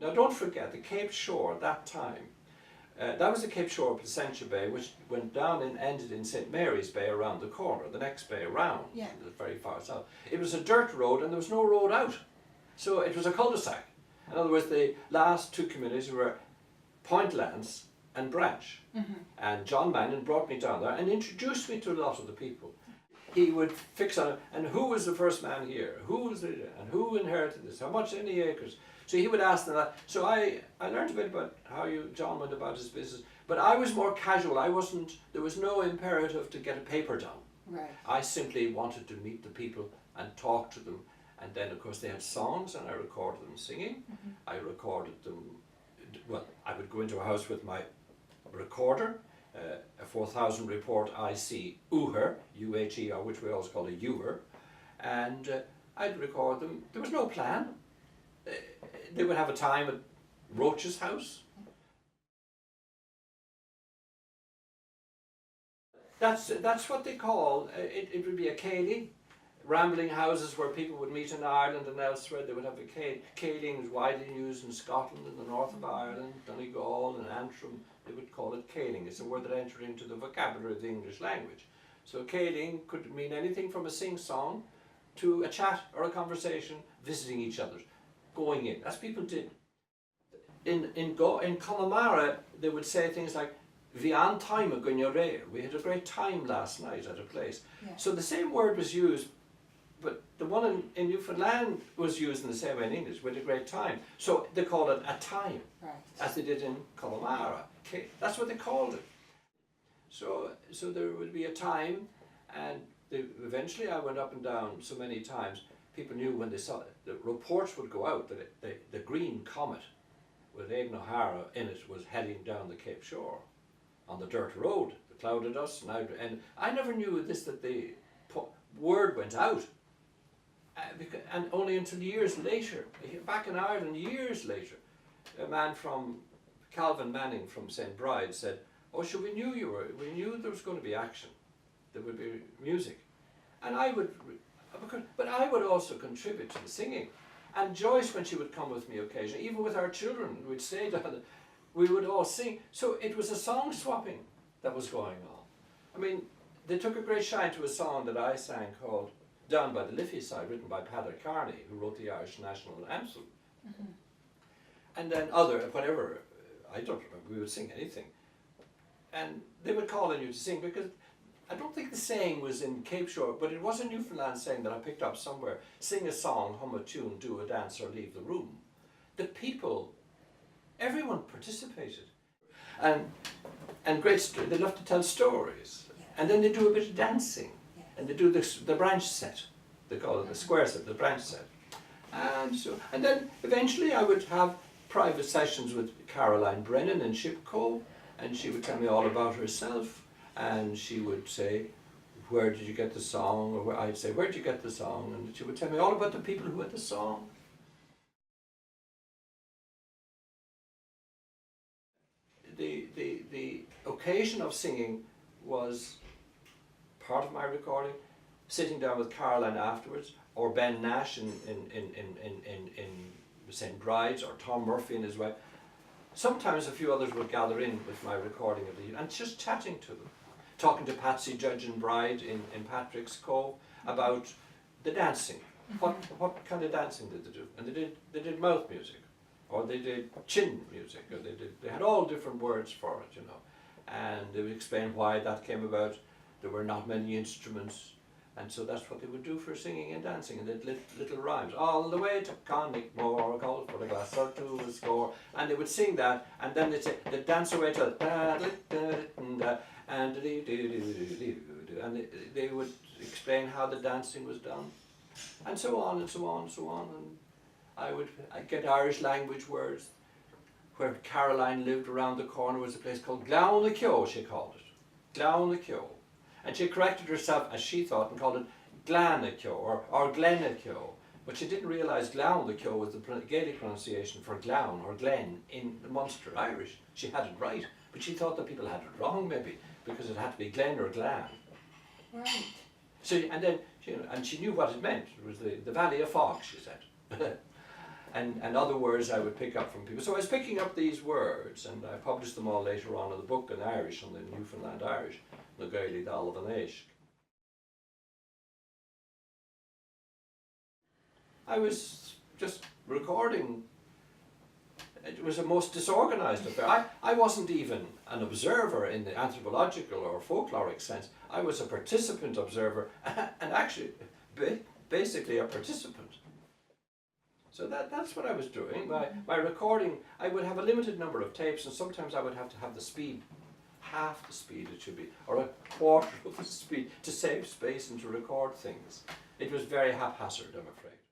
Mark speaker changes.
Speaker 1: Now don't forget, the Cape Shore at that time, that was the Cape Shore of Placentia Bay, which went down and ended in St. Mary's Bay around the corner, the next bay around, very far south. It was a dirt road and there was no road out. So it was a cul-de-sac. In other words, the last two communities were Pointlands and Branch. And John Mannion brought me down there and introduced me to a lot of the people. He would fix on it, and who was the first man here? Who was it? And who inherited this? How much, any acres? So he would ask them that. So I learned a bit about how John went about his business, but I was more casual. There was no imperative to get a paper done.
Speaker 2: Right.
Speaker 1: I simply wanted to meet the people and talk to them. And then of course they had songs and I recorded them singing. I recorded them, well, I would go into a house with my recorder, a 4000 report IC Uher, U-H-E-R, which we always call a Uher, and I'd record them. There was no plan. They would have a time at Roach's house. That's what they call, it would be a céilí, rambling houses where people would meet in Ireland and elsewhere. They would have a céilí. Céilí was widely used in Scotland, in the north of Ireland, Donegal and Antrim. They would call it céiling. It's a word that entered into the vocabulary of the English language. So céiling could mean anything from a sing-song to a chat or a conversation, visiting each other, going in. As people did. In Connemara, they would say things like, "Vi an time a gunneréir." We had a great time last night at a place. So the same word was used, but the one in Newfoundland was used in the same way in English, with a great time. So they called it a time, as they did in Connemara. That's what they called it. So there would be a time, and eventually I went up and down so many times, people knew when they saw it, the reports would go out that the green comet with Aidan O'Hara in it was heading down the Cape Shore on the dirt road, the cloud of dust, and I never knew this, that the word went out. And only until years later, back in Ireland, years later, a man from Calvin Manning from St. Bride said, "Oh, sure, we knew there was going to be action. There would be music." And but I would also contribute to the singing. And Joyce, when she would come with me occasionally, even with our children, we'd stay down, we would all sing. So it was a song swapping that was going on. I mean, they took a great shine to a song that I sang called "Down by the Liffey Side," written by Paddy Carney, who wrote the Irish national anthem. And then whatever, I don't remember, we would sing anything. And they would call on you to sing, because I don't think the saying was in Cape Shore, but it was a Newfoundland saying that I picked up somewhere: sing a song, hum a tune, do a dance, or leave the room. The people, everyone participated. And they love to tell stories. And then they do a bit of dancing. And they do the branch set. They call it the square set, the branch set. And then eventually I would have private sessions with Caroline Brennan in Shipco, and she would tell me all about herself. And she would say, "Where did you get the song?" Or I'd say, "Where did you get the song?" And she would tell me all about the people who had the song. The occasion of singing was part of my recording, sitting down with Caroline afterwards, or Ben Nash in St. Bride's, or Tom Murphy and his wife. Sometimes a few others would gather in with my recording of and just chatting to them. Talking to Patsy Judge and Bride in Patrick's Cove about the dancing. What kind of dancing did they do? And they did mouth music, or they did chin music, or they had all different words for it, you know. And they would explain why that came about. There were not many instruments, and so that's what they would do for singing and dancing, and they'd little rhymes. "All the way to Connickmore, call for a glass or two a score," and they would sing that, and then they'd dance away till and they would explain how the dancing was done, and so on and so on and so on. And I'd get Irish language words. Where Caroline lived around the corner was a place called Glown-na-Kyo, she called it. Glown-na-Kyo. And she corrected herself, as she thought, and called it Glan-na-Kyo or Glen-na-Kyo. But she didn't realise Glown-na-Kyo was the Gaelic pronunciation for Glown or Glen in the Munster Irish. She had it right, but she thought that people had it wrong, maybe, because it had to be Glen or Glan.
Speaker 2: Right.
Speaker 1: So, and then, and she knew what it meant. It was the Valley of Fog, she said. and other words I would pick up from people. So I was picking up these words, and I published them all later on in the book in Irish, on the Newfoundland Irish, na Gaeilge dal van Éisk. I was just recording. It was a most disorganized affair. I wasn't even an observer in the anthropological or folkloric sense. I was a participant observer, and actually basically a participant. So that's what I was doing. My recording, I would have a limited number of tapes, and sometimes I would have to have the speed, half the speed it should be, or a quarter of the speed, to save space and to record things. It was very haphazard, I'm afraid.